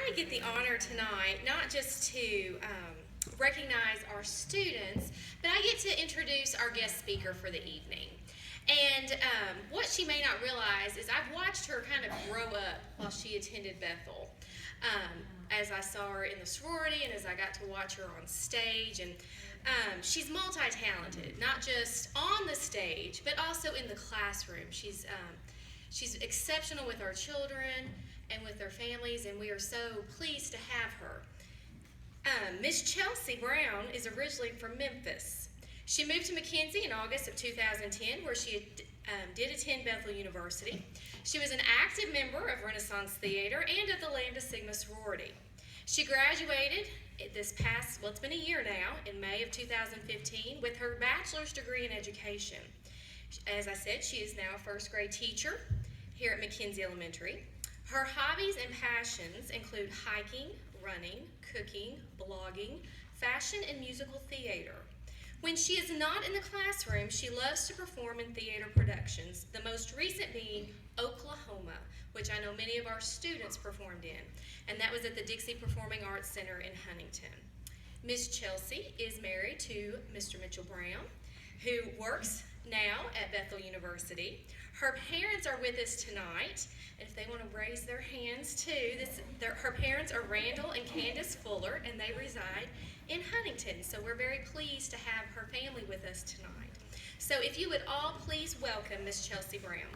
I get the honor tonight not just to recognize our students, but I get to introduce our guest speaker for the evening. And what she may not realize is I've watched her kind of grow up while she attended Bethel. As I saw her in the sorority and as I got to watch her on stage. And she's multi-talented, not just on the stage, but also in the classroom. She's exceptional with our children and with their families, and we are so pleased to have her. Miss Chelsea Brown is originally from Memphis. She moved to McKenzie in August of 2010, where she did attend Bethel University. She was an active member of Renaissance Theater and of the Lambda Sigma sorority. She graduated this past, well, it's been a year now, in May of 2015, with her bachelor's degree in education. As I said, she is now a first grade teacher here at McKenzie Elementary. Her hobbies and passions include hiking, running, cooking, blogging, fashion, and musical theater. When she is not in the classroom, she loves to perform in theater productions, the most recent being Oklahoma, which I know many of our students performed in, and that was at the Dixie Performing Arts Center in Huntington. Miss Chelsea is married to Mr. Mitchell Brown, who works now at Bethel University. Her parents are with us tonight, and if they want to raise their hands too, her parents are Randall and Candace Fuller, and they reside in Huntington. So we're very pleased to have her family with us tonight. So if you would all please welcome Miss Chelsea Brown.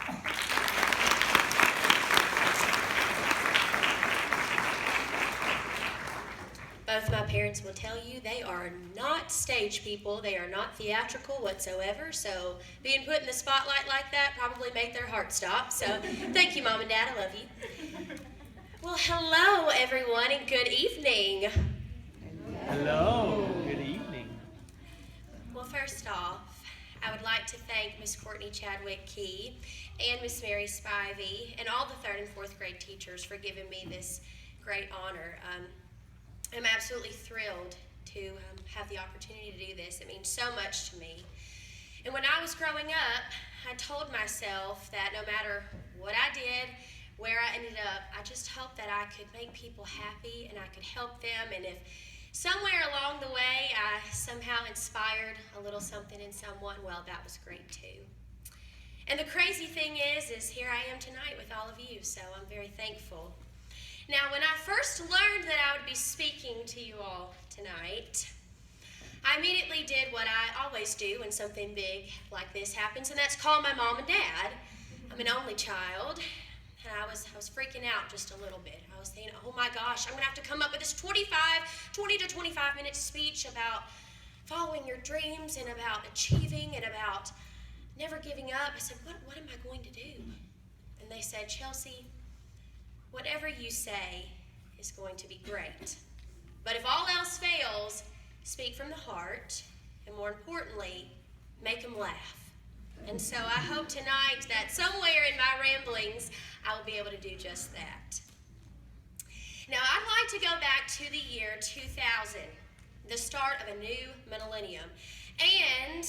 Both my parents will tell you they are not stage people. They are not theatrical whatsoever. So being put in the spotlight like that probably made their heart stop. So thank you, Mom and Dad. I love you. Well, hello, everyone, and good evening. Hello. Good evening. Well, first off, I would like to thank Miss Courtney Chadwick Key and Miss Mary Spivey and all the 3rd and 4th grade teachers for giving me this great honor. I'm absolutely thrilled to have the opportunity to do this. It means so much to me. And when I was growing up, I told myself that no matter what I did, where I ended up, I just hoped that I could make people happy and I could help them. And if somewhere along the way I somehow inspired a little something in someone, well, that was great too. And the crazy thing is here I am tonight with all of you, so I'm very thankful. Now, when I first learned that I would be speaking to you all tonight, I immediately did what I always do when something big like this happens, and that's call my mom and dad. I'm an only child, and I was freaking out just a little bit. I was thinking, oh my gosh, I'm going to have to come up with this 20 to 25 minute speech about following your dreams and about achieving and about never giving up. I said, what am I going to do? And they said, Chelsea, whatever you say is going to be great. But if all else fails, speak from the heart, and more importantly, make them laugh. And so I hope tonight that somewhere in my ramblings, I will be able to do just that. Now, I'd like to go back to the year 2000, the start of a new millennium. And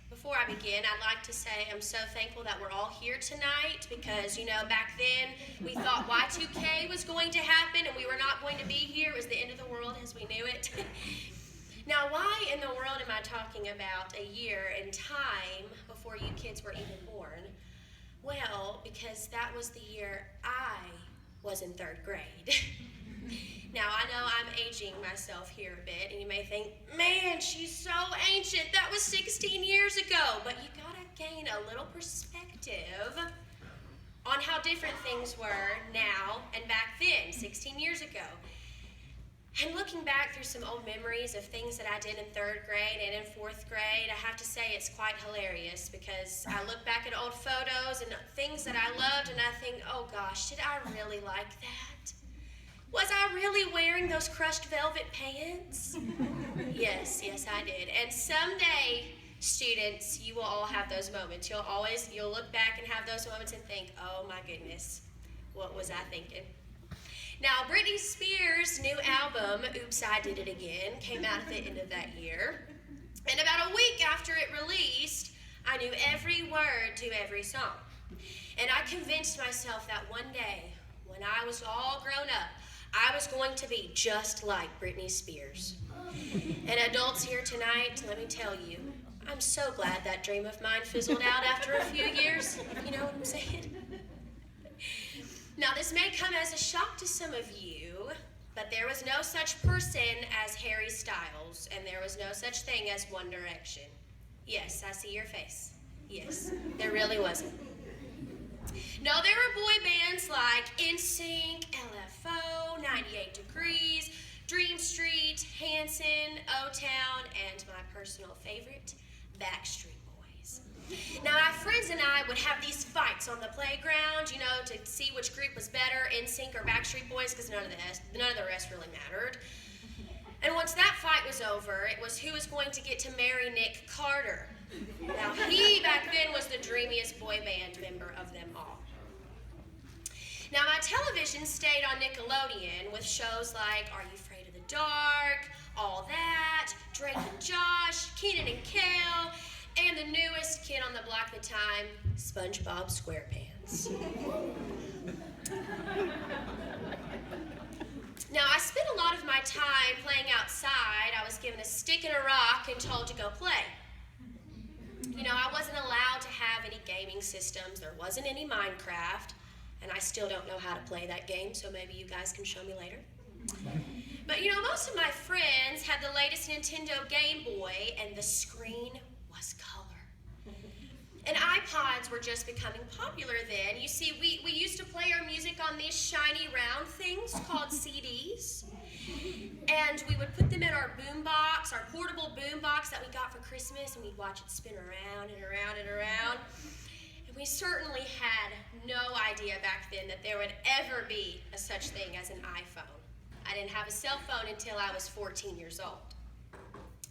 before I begin, I'd like to say I'm so thankful that we're all here tonight because, back then we thought Y2K was going to happen and we were not going to be here. It was the end of the world as we knew it. Now, why in the world am I talking about a year in time before you kids were even born? Well, because that was the year I was in 3rd grade. Now, I know I'm aging myself here a bit, and you may think, man, she's so ancient. That was 16 years ago. But you gotta gain a little perspective on how different things were now and back then, 16 years ago. And looking back through some old memories of things that I did in 3rd grade and in 4th grade, I have to say it's quite hilarious because I look back at old photos and things that I loved and I think, oh gosh, did I really like that? Was I really wearing those crushed velvet pants? Yes, I did. And someday, students, you will all have those moments. You'll look back and have those moments and think, oh my goodness, what was I thinking? Now, Britney Spears' new album, Oops, I Did It Again, came out at the end of that year. And about a week after it released, I knew every word to every song. And I convinced myself that one day, when I was all grown up, I was going to be just like Britney Spears. And adults here tonight, let me tell you, I'm so glad that dream of mine fizzled out after a few years. You know what I'm saying? Now, this may come as a shock to some of you, but there was no such person as Harry Styles, and there was no such thing as One Direction. Yes, I see your face. Yes, there really wasn't. No, there were boy bands like NSYNC, LFO, 98 Degrees, Dream Street, Hanson, O-Town, and my personal favorite, Backstreet Boys. Now, my friends and I would have these fights on the playground, you know, to see which group was better, NSYNC or Backstreet Boys, because none of the rest really mattered. And once that fight was over, it was who was going to get to marry Nick Carter. Now, he back then was the dreamiest boy band member of them all. Now, my television stayed on Nickelodeon with shows like Are You Afraid of the Dark, All That, Drake and Josh, Kenan and Kel, and the newest kid on the block at the time, SpongeBob SquarePants. Now, I spent a lot of my time playing outside. I was given a stick and a rock and told to go play. You know, I wasn't allowed to have any gaming systems. There wasn't any Minecraft, and I still don't know how to play that game, so maybe you guys can show me later. But, you know, most of my friends had the latest Nintendo Game Boy, and the screen was color. And iPods were just becoming popular then. You see, we used to play our music on these shiny round things called CDs. And we would put them in our boombox, our portable boombox that we got for Christmas, and we'd watch it spin around and around and around. And we certainly had no idea back then that there would ever be a such thing as an iPhone. I didn't have a cell phone until I was 14 years old.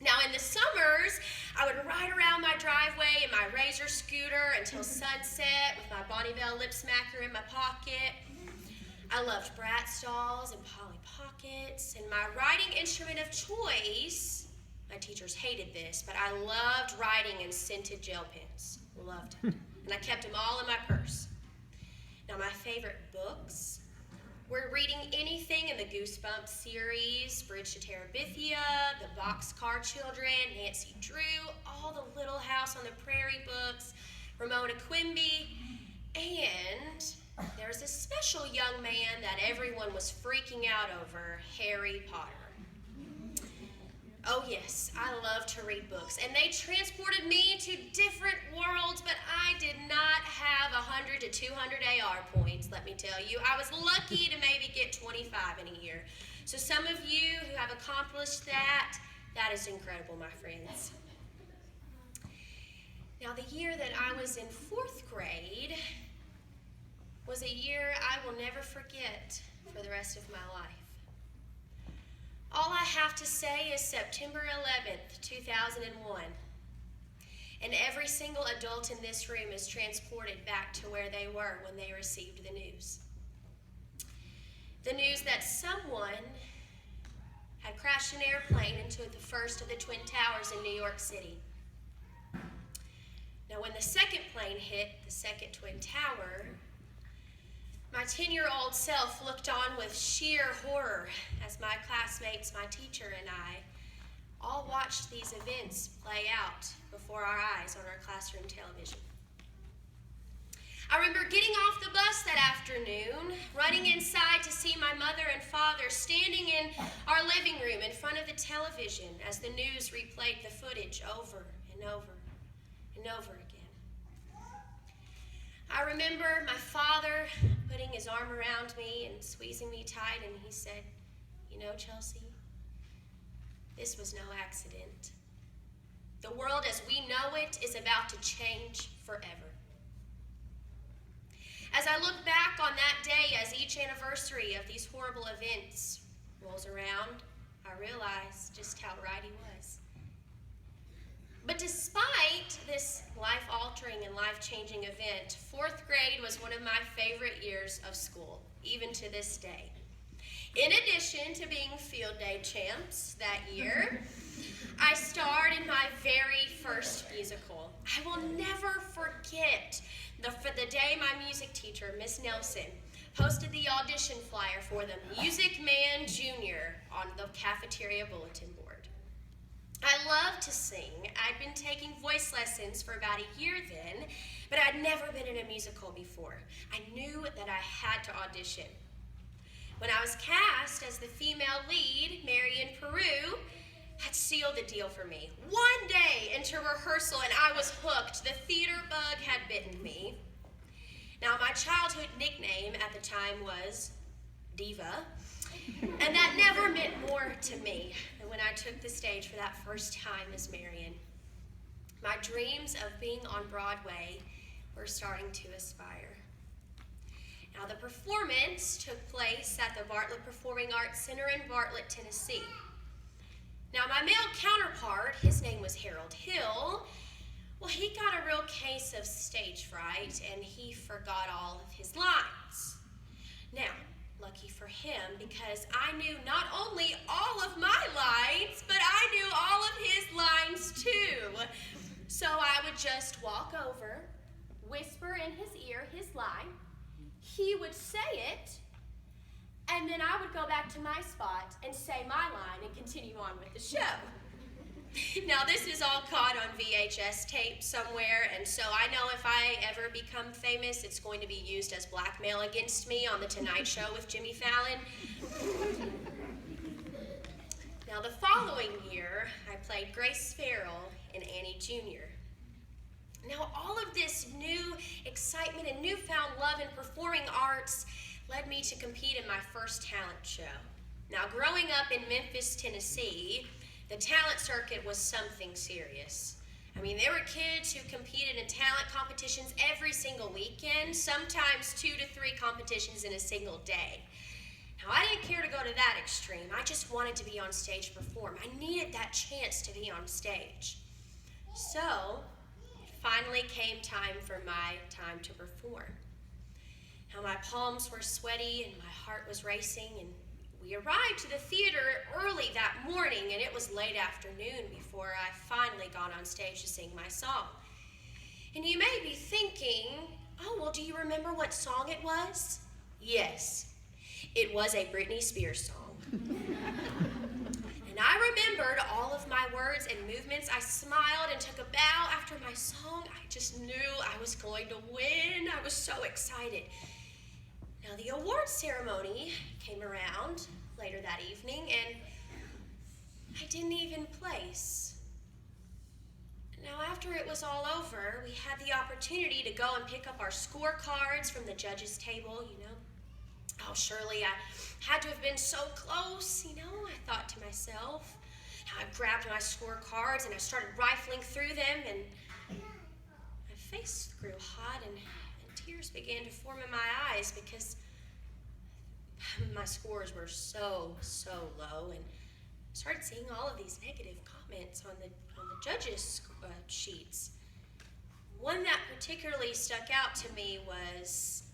Now, in the summers, I would ride around my driveway in my Razor scooter until sunset with my Bonnie Bell lip smacker in my pocket. I loved Bratz dolls and Polly Pockets, and my writing instrument of choice, my teachers hated this, but I loved writing in scented gel pens. Loved it. And I kept them all in my purse. Now, my favorite books were reading anything in the Goosebumps series, Bridge to Terabithia, The Boxcar Children, Nancy Drew, all the Little House on the Prairie books, Ramona Quimby, and there was a special young man that everyone was freaking out over, Harry Potter. Oh yes, I love to read books, and they transported me to different worlds, but I did not have 100 to 200 AR points, let me tell you. I was lucky to maybe get 25 in a year. So some of you who have accomplished that, that is incredible, my friends. Now, the year that I was in 4th grade was a year I will never forget for the rest of my life. All I have to say is September 11th, 2001. And every single adult in this room is transported back to where they were when they received the news. The news that someone had crashed an airplane into the first of the Twin Towers in New York City. Now, when the second plane hit the second Twin Tower, my 10-year-old self looked on with sheer horror as my classmates, my teacher, and I all watched these events play out before our eyes on our classroom television. I remember getting off the bus that afternoon, running inside to see my mother and father standing in our living room in front of the television as the news replayed the footage over and over and over again. I remember my father putting his arm around me and squeezing me tight, and he said, "You know, Chelsea, this was no accident. The world as we know it is about to change forever." As I look back on that day, as each anniversary of these horrible events rolls around, I realize just how right he was. But despite this life-altering and life-changing event, 4th grade was one of my favorite years of school, even to this day. In addition to being field day champs that year, I starred in my very first musical. I will never forget the day my music teacher, Miss Nelson, posted the audition flyer for the Music Man Junior on the cafeteria bulletin board. I love to sing. I'd been taking voice lessons for about a year then, but I'd never been in a musical before. I knew that I had to audition. When I was cast as the female lead, Marion Peru had sealed the deal for me. One day into rehearsal and I was hooked. The theater bug had bitten me. Now, my childhood nickname at the time was Diva, and that never meant more to me than when I took the stage for that first time as Marion. My dreams of being on Broadway were starting to aspire. Now, the performance took place at the Bartlett Performing Arts Center in Bartlett, Tennessee. Now, my male counterpart, his name was Harold Hill. Well, he got a real case of stage fright, and he forgot all of his lines. Now, lucky for him, because I knew not only all of my lines, but I knew all of his lines too. So I would just walk over, whisper in his ear his line, he would say it, and then I would go back to my spot and say my line and continue on with the show. Now, this is all caught on VHS tape somewhere, and so I know if I ever become famous, it's going to be used as blackmail against me on The Tonight Show with Jimmy Fallon. Now, the following year, I played Grace Farrell in Annie Jr. Now, all of this new excitement and newfound love in performing arts led me to compete in my first talent show. Now, growing up in Memphis, Tennessee, the talent circuit was something serious. I mean, there were kids who competed in talent competitions every single weekend, sometimes 2 to 3 competitions in a single day. Now, I didn't care to go to that extreme. I just wanted to be on stage perform. I needed that chance to be on stage. So, it finally came time for my time to perform. Now, my palms were sweaty and my heart was racing, and we arrived to the theater early that morning, and it was late afternoon before I finally got on stage to sing my song. And you may be thinking, oh, well, do you remember what song it was? Yes, it was a Britney Spears song. And I remembered all of my words and movements. I smiled and took a bow after my song. I just knew I was going to win. I was so excited. Now, the award ceremony came around later that evening, and I didn't even place. Now, after it was all over, we had the opportunity to go and pick up our scorecards from the judges' table, you know. Oh, surely I had to have been so close, you know, I thought to myself. Now, I grabbed my scorecards and I started rifling through them, and my face grew hot and tears began to form in my eyes because my scores were so low, and I started seeing all of these negative comments on the judges' sheets. One that particularly stuck out to me was,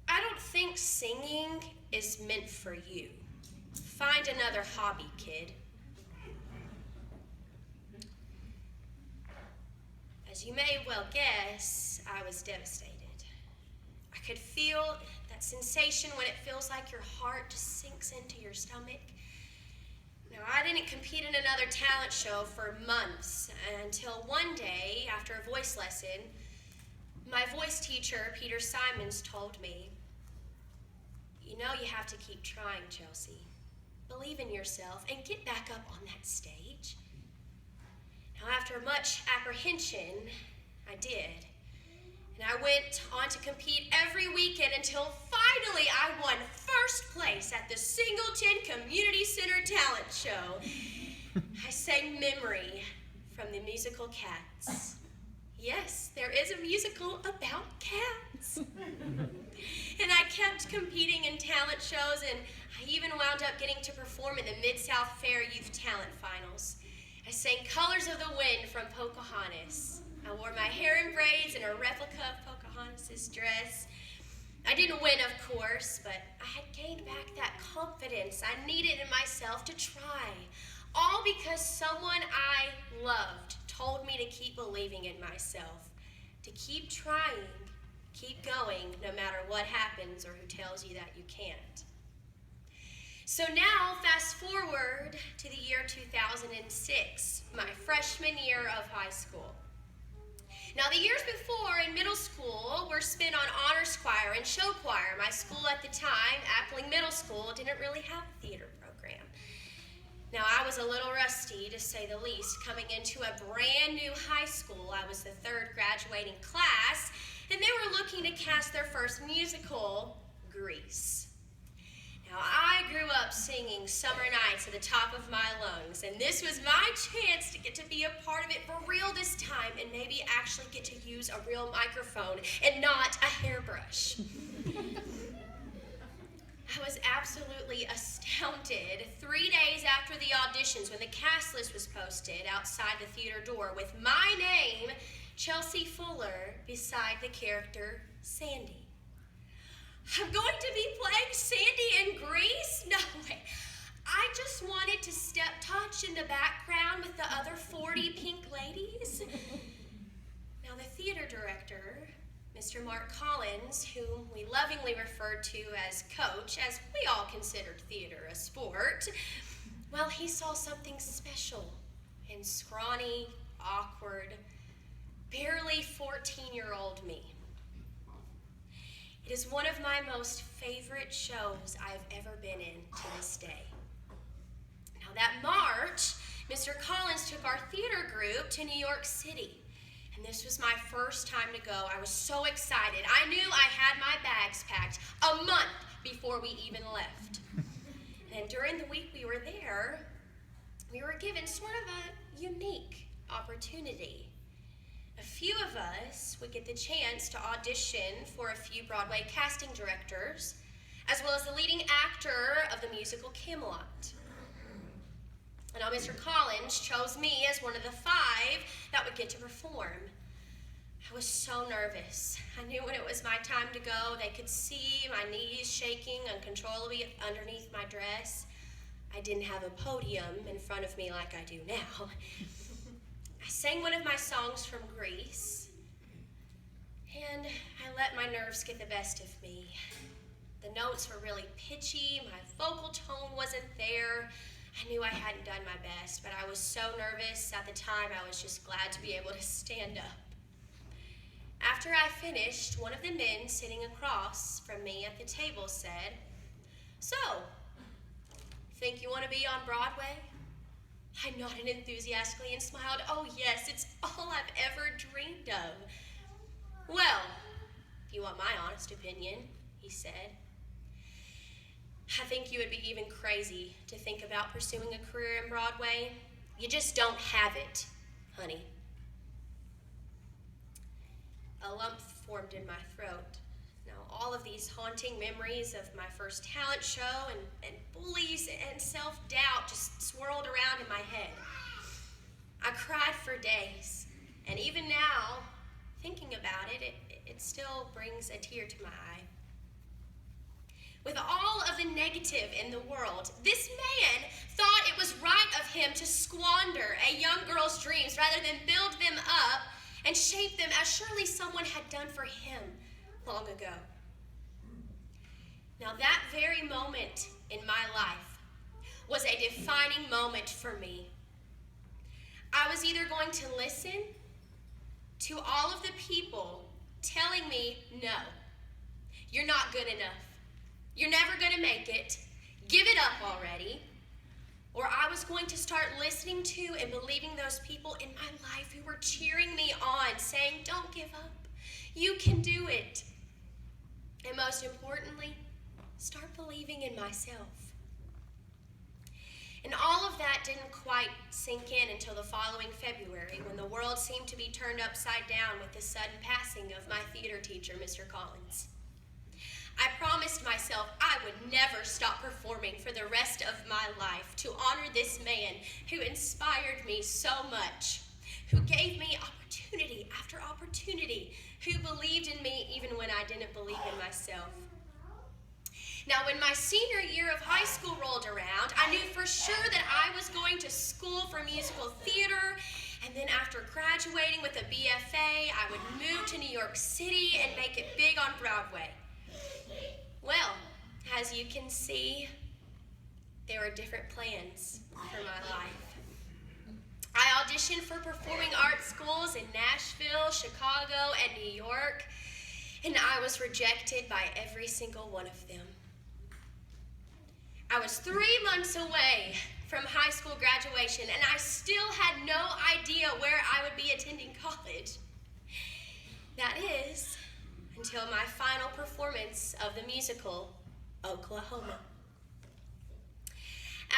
I don't think singing is meant for you. Find another hobby, kid. As you may well guess, I was devastated. I could feel that sensation when it feels like your heart just sinks into your stomach. Now, I didn't compete in another talent show for months until one day, after a voice lesson, my voice teacher, Peter Simons, told me, you know you have to keep trying, Chelsea. Believe in yourself and get back up on that stage. Now, after much apprehension, I did. And I went on to compete every weekend until finally I won first place at the Singleton Community Center Talent Show. I sang Memory from the musical Cats. Yes, there is a musical about cats. And I kept competing in talent shows, and I even wound up getting to perform in the Mid-South Fair Youth Talent Finals. I sang Colors of the Wind from Pocahontas. I wore my hair in braids and a replica of Pocahontas' dress. I didn't win, of course, but I had gained back that confidence I needed in myself to try, all because someone I loved told me to keep believing in myself, to keep trying, Keep going no matter what happens or who tells you that you can't. So now, fast forward to the year 2006, my freshman year of high school. Now, the years before in middle school were spent on honors choir and show choir. My school at the time, Appling Middle School, didn't really have a theater program. Now, I was a little rusty, to say the least, coming into a brand new high school. I was the third graduating class, and they were looking to cast their first musical, Grease. Now, I grew up singing Summer Nights at the top of my lungs, and this was my chance to get to be a part of it for real this time and maybe actually get to use a real microphone and not a hairbrush. I was absolutely astounded 3 days after the auditions when the cast list was posted outside the theater door with my name, Chelsea Fuller, beside the character Sandy. I'm going to be playing Sandy in Grease? No way. I just wanted to step touch in the background with the other 40 pink ladies. Now, the theater director, Mr. Mark Collins, whom we lovingly referred to as Coach, as we all considered theater a sport, well, he saw something special in scrawny, awkward, barely 14-year-old me. It is one of my most favorite shows I've ever been in to this day. Now, that March, Mr. Collins took our theater group to New York City. And this was my first time to go. I was so excited. I knew I had my bags packed a month before we even left. And during the week we were there, we were given sort of a unique opportunity. A few of us would get the chance to audition for a few Broadway casting directors, as well as the leading actor of the musical Camelot. And now Mr. Collins chose me as one of the 5 that would get to perform. I was so nervous. I knew when it was my time to go, they could see my knees shaking uncontrollably underneath my dress. I didn't have a podium in front of me like I do now. I sang one of my songs from Grease, and I let my nerves get the best of me. The notes were really pitchy, my vocal tone wasn't there. I knew I hadn't done my best, but I was so nervous at the time I was just glad to be able to stand up. After I finished, one of the men sitting across from me at the table said, "So, think you want to be on Broadway?" I nodded enthusiastically and smiled. "Oh yes, it's all I've ever dreamed of." "Well, if you want my honest opinion," he said, "I think you would be even crazy to think about pursuing a career in Broadway. You just don't have it, honey." A lump formed in my throat. Now, all of these haunting memories of my first talent show and bullies and self-doubt just swirled around in my head. I cried for days, and even now, thinking about it, it still brings a tear to my eye. With all of the negative in the world, this man thought it was right of him to squander a young girl's dreams rather than build them up and shape them as surely someone had done for him long ago. Now, that very moment in my life was a defining moment for me. I was either going to listen to all of the people telling me, "No, you're not good enough. You're never going to make it. Give it up already." Or I was going to start listening to and believing those people in my life who were cheering me on, saying, "Don't give up. You can do it." And most importantly, start believing in myself. And all of that didn't quite sink in until the following February, when the world seemed to be turned upside down with the sudden passing of my theater teacher, Mr. Collins. I promised myself I would never stop performing for the rest of my life to honor this man who inspired me so much, who gave me opportunity after opportunity, who believed in me even when I didn't believe in myself. Now, when my senior year of high school rolled around, I knew for sure that I was going to school for musical theater, And then after graduating with a BFA, I would move to New York City and make it big on Broadway. Well, as you can see, there were different plans for my life. I auditioned for performing arts schools in Nashville, Chicago, and New York, and I was rejected by every single one of them. I was 3 months away from high school graduation, and I still had no idea where I would be attending college. That is, until my final performance of the musical, Oklahoma.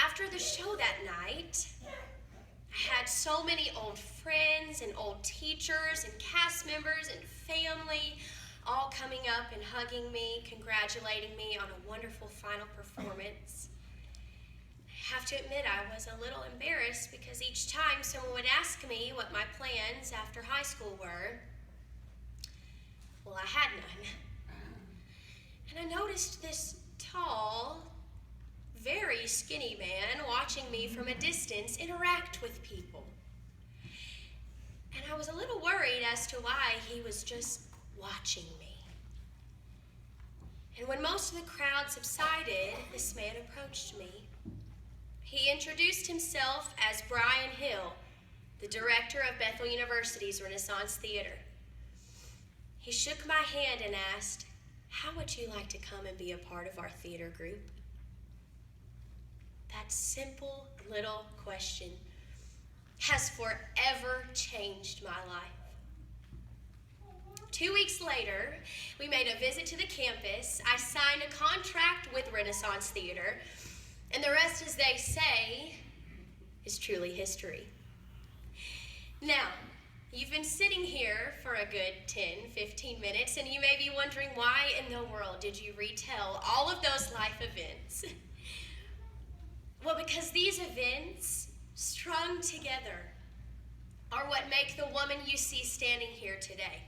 After the show that night, I had so many old friends and old teachers and cast members and family all coming up and hugging me, congratulating me on a wonderful final performance. I have to admit I was a little embarrassed because each time someone would ask me what my plans after high school were, well, I had none. And I noticed this tall, very skinny man watching me from a distance interact with people. And I was a little worried as to why he was just watching me. And when most of the crowd subsided, this man approached me. He introduced himself as Brian Hill, the director of Bethel University's Renaissance Theater. He shook my hand and asked, "How would you like to come and be a part of our theater group?" That simple little question has forever changed my life. 2 weeks later, we made a visit to the campus. I signed a contract with Renaissance Theater, and the rest, as they say, is truly history. Now, you've been sitting here for a good 10, 15 minutes, and you may be wondering, why in the world did you retell all of those life events? Well, because these events, strung together, are what make the woman you see standing here today.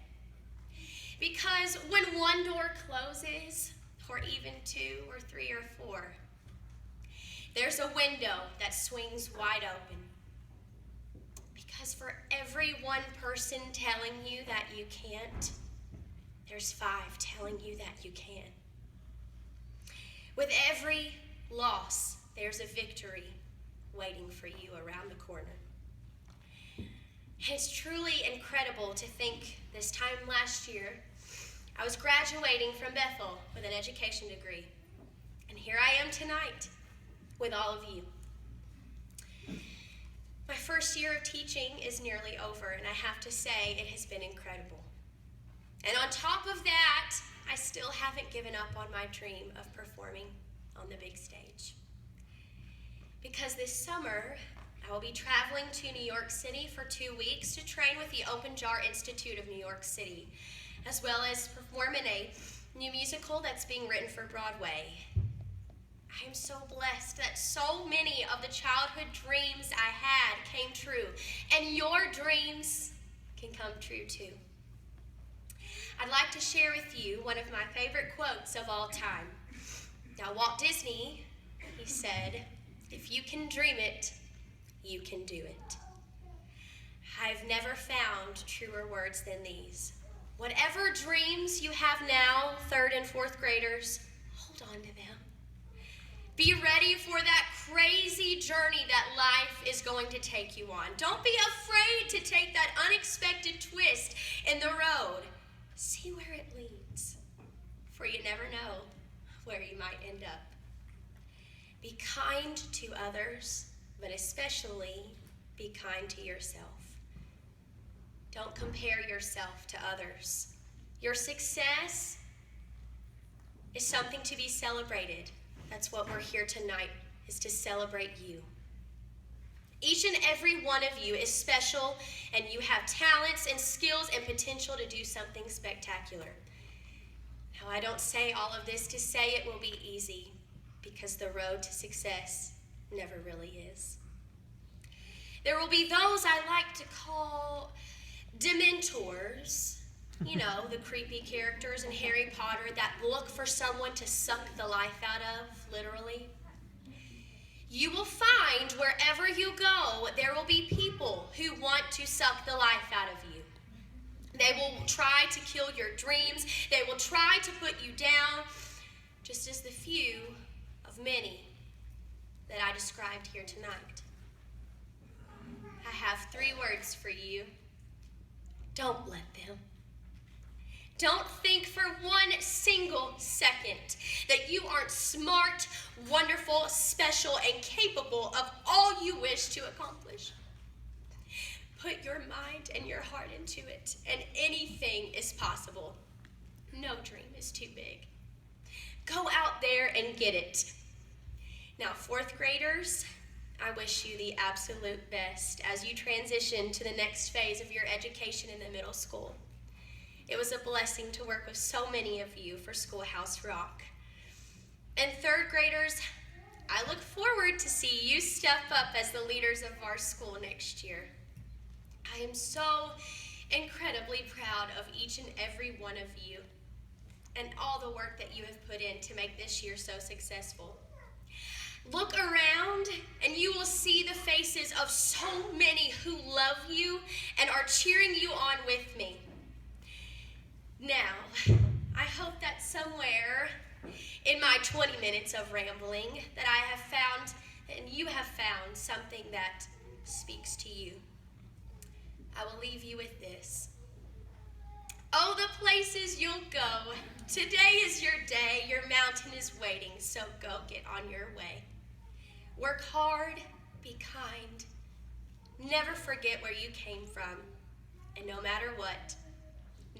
Because when one door closes, or even 2 or 3 or 4, there's a window that swings wide open. Because for every one person telling you that you can't, there's 5 telling you that you can. With every loss, there's a victory waiting for you around the corner. It's truly incredible to think this time last year, I was graduating from Bethel with an education degree. And here I am tonight with all of you. My first year of teaching is nearly over, and I have to say it has been incredible. And on top of that, I still haven't given up on my dream of performing on the big stage. Because this summer, I will be traveling to New York City for 2 weeks to train with the Open Jar Institute of New York City, as well as perform in a new musical that's being written for Broadway. I am so blessed that so many of the childhood dreams I had came true, and your dreams can come true too. I'd like to share with you one of my favorite quotes of all time. Now, Walt Disney, he said, "If you can dream it, you can do it." I've never found truer words than these. Whatever dreams you have now, 3rd and 4th graders, hold on to them. Be ready for that crazy journey that life is going to take you on. Don't be afraid to take that unexpected twist in the road. See where it leads, for you never know where you might end up. Be kind to others, but especially be kind to yourself. Don't compare yourself to others. Your success is something to be celebrated. That's what we're here tonight, is to celebrate you. Each and every one of you is special, and you have talents and skills and potential to do something spectacular. Now, I don't say all of this to say it will be easy, because the road to success never really is. There will be those I like to call dementors, you know, the creepy characters in Harry Potter that look for someone to suck the life out of, literally. You will find wherever you go, there will be people who want to suck the life out of you. They will try to kill your dreams. They will try to put you down, just as the few of many that I described here tonight. I have 3 words for you. Don't let them. Don't think for one single second that you aren't smart, wonderful, special, and capable of all you wish to accomplish. Put your mind and your heart into it, and anything is possible. No dream is too big. Go out there and get it. Now, 4th graders, I wish you the absolute best as you transition to the next phase of your education in the middle school. It was a blessing to work with so many of you for Schoolhouse Rock. And 3rd graders, I look forward to see you step up as the leaders of our school next year. I am so incredibly proud of each and every one of you and all the work that you have put in to make this year so successful. Look around and you will see the faces of so many who love you and are cheering you on with me. Now, I hope that somewhere in my 20 minutes of rambling that I have found and you have found something that speaks to you. I will leave you with this. Oh, the places you'll go. Today is your day. Your mountain is waiting, so go get on your way. Work hard, be kind. Never forget where you came from. And no matter what,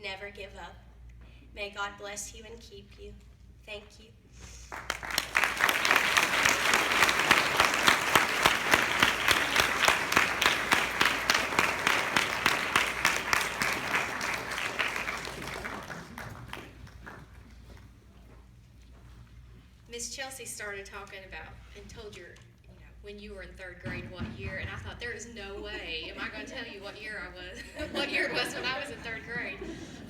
never give up. May God bless you and keep you. Thank you. Miss Chelsea started talking about and told your, when you were in 3rd grade what year, and I thought there is no way am I going to tell you what year I was, what year it was when I was in 3rd grade.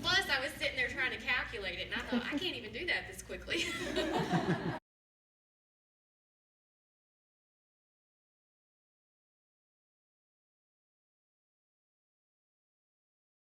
Plus, I was sitting there trying to calculate it, and I thought I can't even do that this quickly.